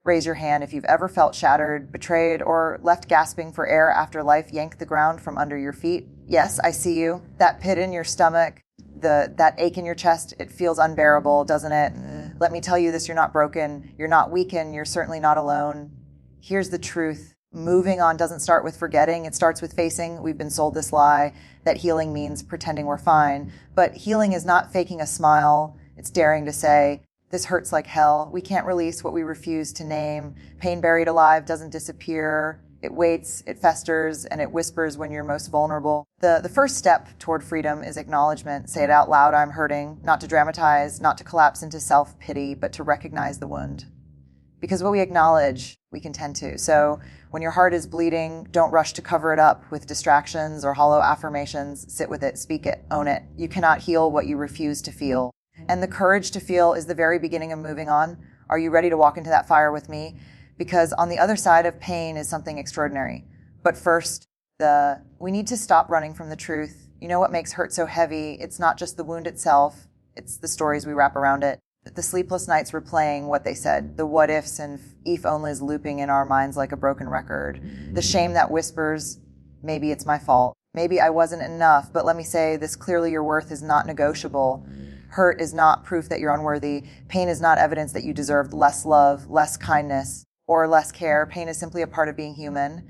Raise your hand if you've ever felt shattered, betrayed, or left gasping for air after life yanked the ground from under your feet. Yes, I see you. That pit in your stomach, that ache in your chest, it feels unbearable, doesn't it? Let me tell you this, you're not broken, you're not weakened, you're certainly not alone. Here's the truth. Moving on doesn't start with forgetting, it starts with facing. We've been sold this lie that healing means pretending we're fine. But healing is not faking a smile, it's daring to say, this hurts like hell. We can't release what we refuse to name. Pain buried alive doesn't disappear. It waits, it festers, and it whispers when you're most vulnerable. The first step toward freedom is acknowledgement. Say it out loud, I'm hurting. Not to dramatize, not to collapse into self-pity, but to recognize the wound. Because what we acknowledge, we can tend to. So when your heart is bleeding, don't rush to cover it up with distractions or hollow affirmations. Sit with it, speak it, own it. You cannot heal what you refuse to feel. And the courage to feel is the very beginning of moving on. Are you ready to walk into that fire with me? Because on the other side of pain is something extraordinary. But first, we need to stop running from the truth. You know what makes hurt so heavy? It's not just the wound itself. It's the stories we wrap around it. The sleepless nights replaying what they said, the what ifs and if onlys looping in our minds like a broken record. The shame that whispers, maybe it's my fault. Maybe I wasn't enough, but let me say this clearly, your worth is not negotiable. Hurt is not proof that you're unworthy. Pain is not evidence that you deserved less love, less kindness, or less care. Pain is simply a part of being human.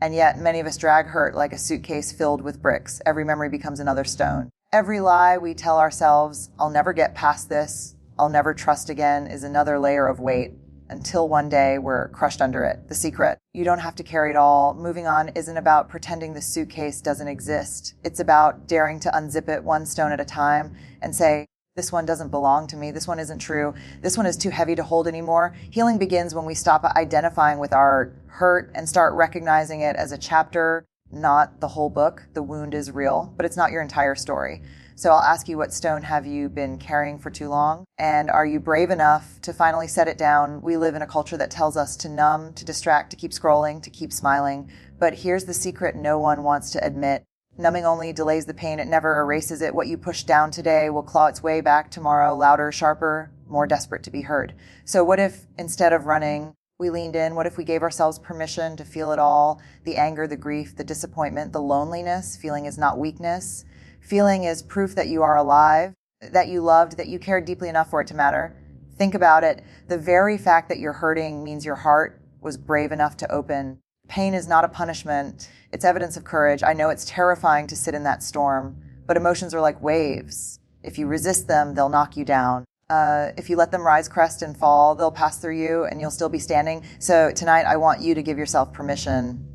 And yet many of us drag hurt like a suitcase filled with bricks. Every memory becomes another stone. Every lie we tell ourselves, I'll never get past this, I'll never trust again, is another layer of weight until one day we're crushed under it. The secret. You don't have to carry it all. Moving on isn't about pretending the suitcase doesn't exist. It's about daring to unzip it one stone at a time and say, this one doesn't belong to me. This one isn't true. This one is too heavy to hold anymore. Healing begins when we stop identifying with our hurt and start recognizing it as a chapter, not the whole book. The wound is real, but it's not your entire story. So I'll ask you, what stone have you been carrying for too long? And are you brave enough to finally set it down? We live in a culture that tells us to numb, to distract, to keep scrolling, to keep smiling. But here's the secret no one wants to admit. Numbing only delays the pain. It never erases it. What you push down today will claw its way back tomorrow, louder, sharper, more desperate to be heard. So what if instead of running, we leaned in? What if we gave ourselves permission to feel it all? The anger, the grief, the disappointment, the loneliness. Feeling is not weakness. Feeling is proof that you are alive, that you loved, that you cared deeply enough for it to matter. Think about it. The very fact that you're hurting means your heart was brave enough to open. Pain is not a punishment. It's evidence of courage. I know it's terrifying to sit in that storm, but emotions are like waves. If you resist them, they'll knock you down. If you let them rise, crest, and fall, they'll pass through you and you'll still be standing. So tonight, I want you to give yourself permission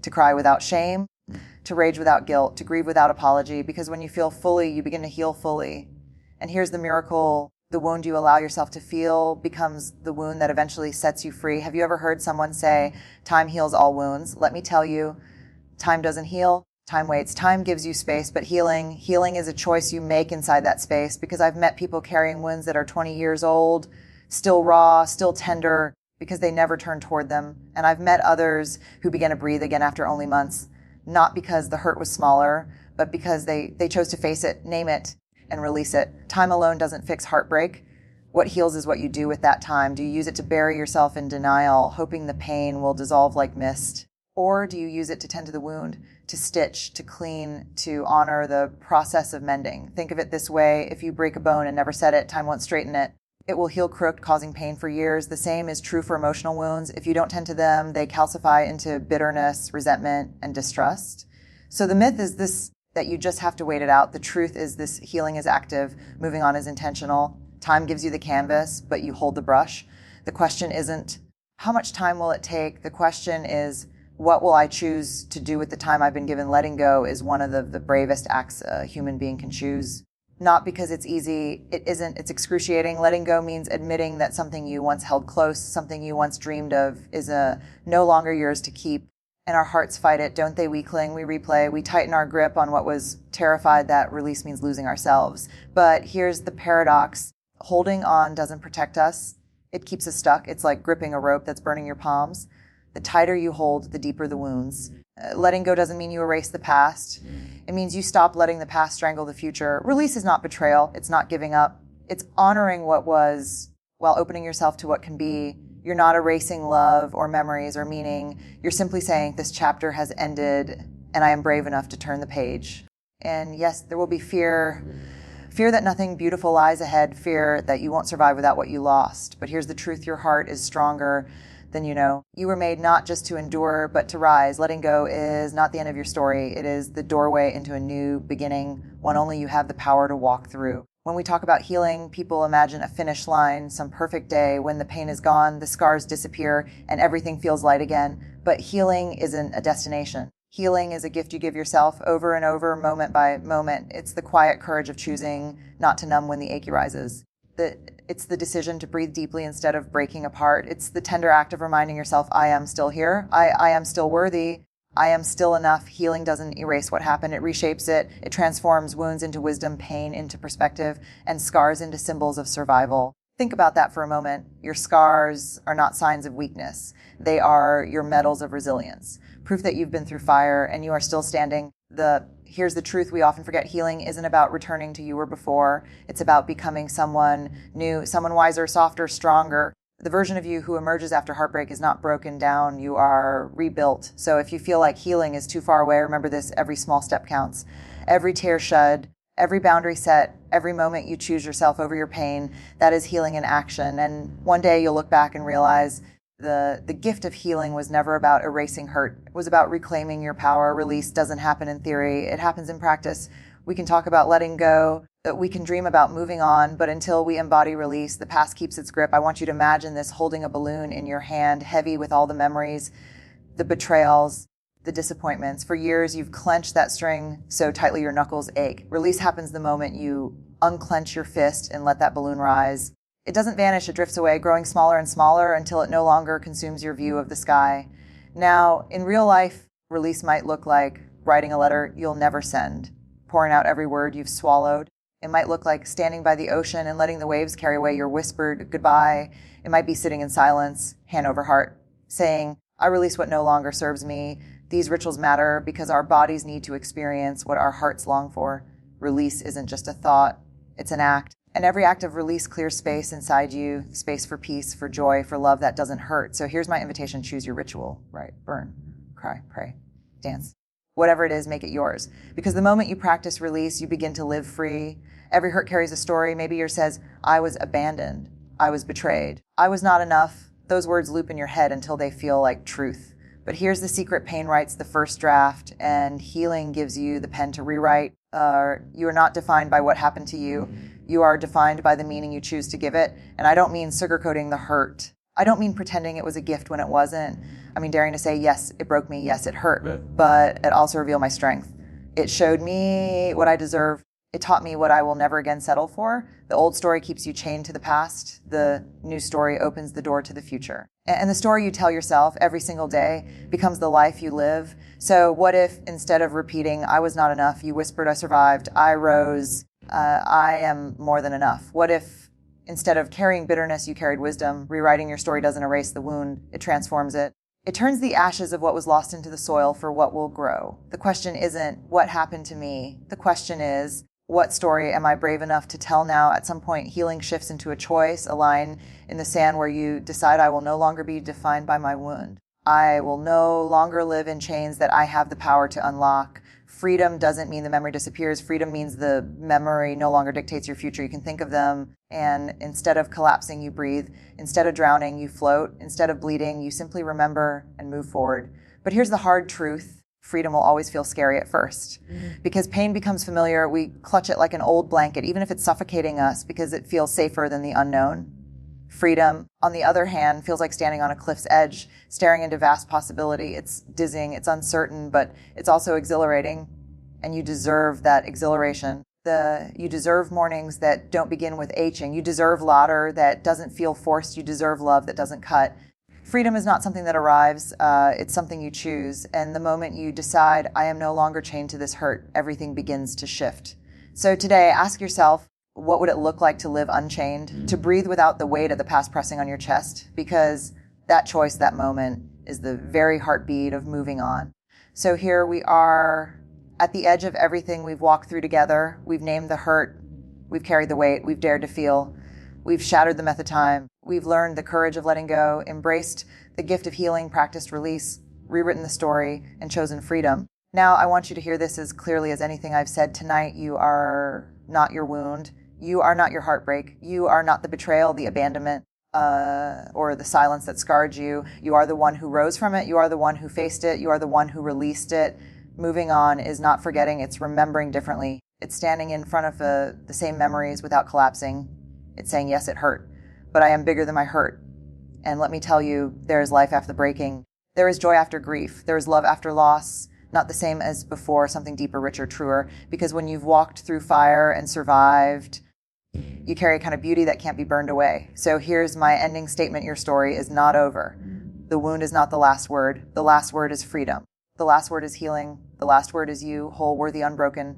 to cry without shame, to rage without guilt, to grieve without apology, because when you feel fully, you begin to heal fully. And here's the miracle. The wound you allow yourself to feel becomes the wound that eventually sets you free. Have you ever heard someone say, time heals all wounds? Let me tell you, time doesn't heal. Time waits. Time gives you space, but healing is a choice you make inside that space, because I've met people carrying wounds that are 20 years old, still raw, still tender, because they never turned toward them. And I've met others who began to breathe again after only months, not because the hurt was smaller, but because they chose to face it, name it, and release it. Time alone doesn't fix heartbreak. What heals is what you do with that time. Do you use it to bury yourself in denial, hoping the pain will dissolve like mist? Or do you use it to tend to the wound, to stitch, to clean, to honor the process of mending? Think of it this way. If you break a bone and never set it, time won't straighten it. It will heal crooked, causing pain for years. The same is true for emotional wounds. If you don't tend to them, they calcify into bitterness, resentment, and distrust. So the myth is this, that you just have to wait it out. The truth is this: healing is active, moving on is intentional. Time gives you the canvas, but you hold the brush. The question isn't, how much time will it take? The question is, what will I choose to do with the time I've been given? Letting go is one of the bravest acts a human being can choose. Not because it's easy, it isn't, it's excruciating. Letting go means admitting that something you once held close, something you once dreamed of, is no longer yours to keep. And our hearts fight it, don't they? We cling, we replay, we tighten our grip on what was terrified that release means losing ourselves. But here's the paradox. Holding on doesn't protect us. It keeps us stuck. It's like gripping a rope that's burning your palms. The tighter you hold, the deeper the wounds. Letting go doesn't mean you erase the past. It means you stop letting the past strangle the future. Release is not betrayal. It's not giving up. It's honoring what was while opening yourself to what can be. You're not erasing love or memories or meaning. You're simply saying, this chapter has ended and I am brave enough to turn the page. And yes, there will be fear that nothing beautiful lies ahead, fear that you won't survive without what you lost. But here's the truth, your heart is stronger than you know. You were made not just to endure, but to rise. Letting go is not the end of your story. It is the doorway into a new beginning, one only you have the power to walk through. When we talk about healing, people imagine a finish line, some perfect day when the pain is gone, the scars disappear, and everything feels light again. But healing isn't a destination. Healing is a gift you give yourself over and over, moment by moment. It's the quiet courage of choosing not to numb when the ache rises. It's the decision to breathe deeply instead of breaking apart. It's the tender act of reminding yourself, I am still here. I am still worthy. I am still enough. Healing doesn't erase what happened. It reshapes it. It transforms wounds into wisdom, pain into perspective, and scars into symbols of survival. Think about that for a moment. Your scars are not signs of weakness. They are your medals of resilience. Proof that you've been through fire and you are still standing. Here's the truth we often forget. Healing isn't about returning to you were before. It's about becoming someone new, someone wiser, softer, stronger. The version of you who emerges after heartbreak is not broken down. You are rebuilt. So if you feel like healing is too far away, remember this, every small step counts. Every tear shed, every boundary set, every moment you choose yourself over your pain, that is healing in action. And one day you'll look back and realize the gift of healing was never about erasing hurt. It was about reclaiming your power. Release doesn't happen in theory. It happens in practice. We can talk about letting go, that we can dream about moving on, but until we embody release, the past keeps its grip. I want you to imagine this holding a balloon in your hand, heavy with all the memories, the betrayals, the disappointments. For years, you've clenched that string so tightly your knuckles ache. Release happens the moment you unclench your fist and let that balloon rise. It doesn't vanish, it drifts away, growing smaller and smaller until it no longer consumes your view of the sky. Now, in real life, release might look like writing a letter you'll never send, pouring out every word you've swallowed. It might look like standing by the ocean and letting the waves carry away your whispered goodbye. It might be sitting in silence, hand over heart, saying, I release what no longer serves me. These rituals matter because our bodies need to experience what our hearts long for. Release isn't just a thought, it's an act. And every act of release clears space inside you, space for peace, for joy, for love that doesn't hurt. So here's my invitation, choose your ritual, right? Burn, cry, pray, dance. Whatever it is, make it yours. Because the moment you practice release, you begin to live free. Every hurt carries a story. Maybe yours says, I was abandoned. I was betrayed. I was not enough. Those words loop in your head until they feel like truth. But here's the secret. Pain writes the first draft, and healing gives you the pen to rewrite. You are not defined by what happened to you. You are defined by the meaning you choose to give it. And I don't mean sugarcoating the hurt. I don't mean pretending it was a gift when it wasn't. I mean daring to say, yes, it broke me. Yes, it hurt. But it also revealed my strength. It showed me what I deserve. It taught me what I will never again settle for. The old story keeps you chained to the past. The new story opens the door to the future. And the story you tell yourself every single day becomes the life you live. So what if instead of repeating, I was not enough, you whispered, I survived, I rose, I am more than enough? What if instead of carrying bitterness, you carried wisdom? Rewriting your story doesn't erase the wound, it transforms it. It turns the ashes of what was lost into the soil for what will grow. The question isn't, what happened to me? The question is, what story am I brave enough to tell now? At some point, healing shifts into a choice, a line in the sand where you decide, I will no longer be defined by my wound. I will no longer live in chains that I have the power to unlock. Freedom doesn't mean the memory disappears. Freedom means the memory no longer dictates your future. You can think of them, and instead of collapsing, you breathe. Instead of drowning, you float. Instead of bleeding, you simply remember and move forward. But here's the hard truth. Freedom will always feel scary at first. Because pain becomes familiar, we clutch it like an old blanket, even if it's suffocating us, because it feels safer than the unknown. Freedom, on the other hand, feels like standing on a cliff's edge, staring into vast possibility. It's dizzying, it's uncertain, but it's also exhilarating, and you deserve that exhilaration. You deserve mornings that don't begin with aching. You deserve laughter that doesn't feel forced. You deserve love that doesn't cut. Freedom is not something that arrives, it's something you choose. And the moment you decide, I am no longer chained to this hurt, everything begins to shift. So today, ask yourself, what would it look like to live unchained, to breathe without the weight of the past pressing on your chest? Because that choice, that moment, is the very heartbeat of moving on. So here we are at the edge of everything we've walked through together. We've named the hurt, we've carried the weight, we've dared to feel. We've shattered the myth of time. We've learned the courage of letting go, embraced the gift of healing, practiced release, rewritten the story, and chosen freedom. Now, I want you to hear this as clearly as anything I've said tonight. You are not your wound. You are not your heartbreak. You are not the betrayal, the abandonment, or the silence that scarred you. You are the one who rose from it. You are the one who faced it. You are the one who released it. Moving on is not forgetting. It's remembering differently. It's standing in front of the same memories without collapsing. It's saying, yes, it hurt, but I am bigger than my hurt. And let me tell you, there is life after the breaking. There is joy after grief. There is love after loss. Not the same as before, something deeper, richer, truer. Because when you've walked through fire and survived, you carry a kind of beauty that can't be burned away. So here's my ending statement. Your story is not over. The wound is not the last word. The last word is freedom. The last word is healing. The last word is you, whole, worthy, unbroken.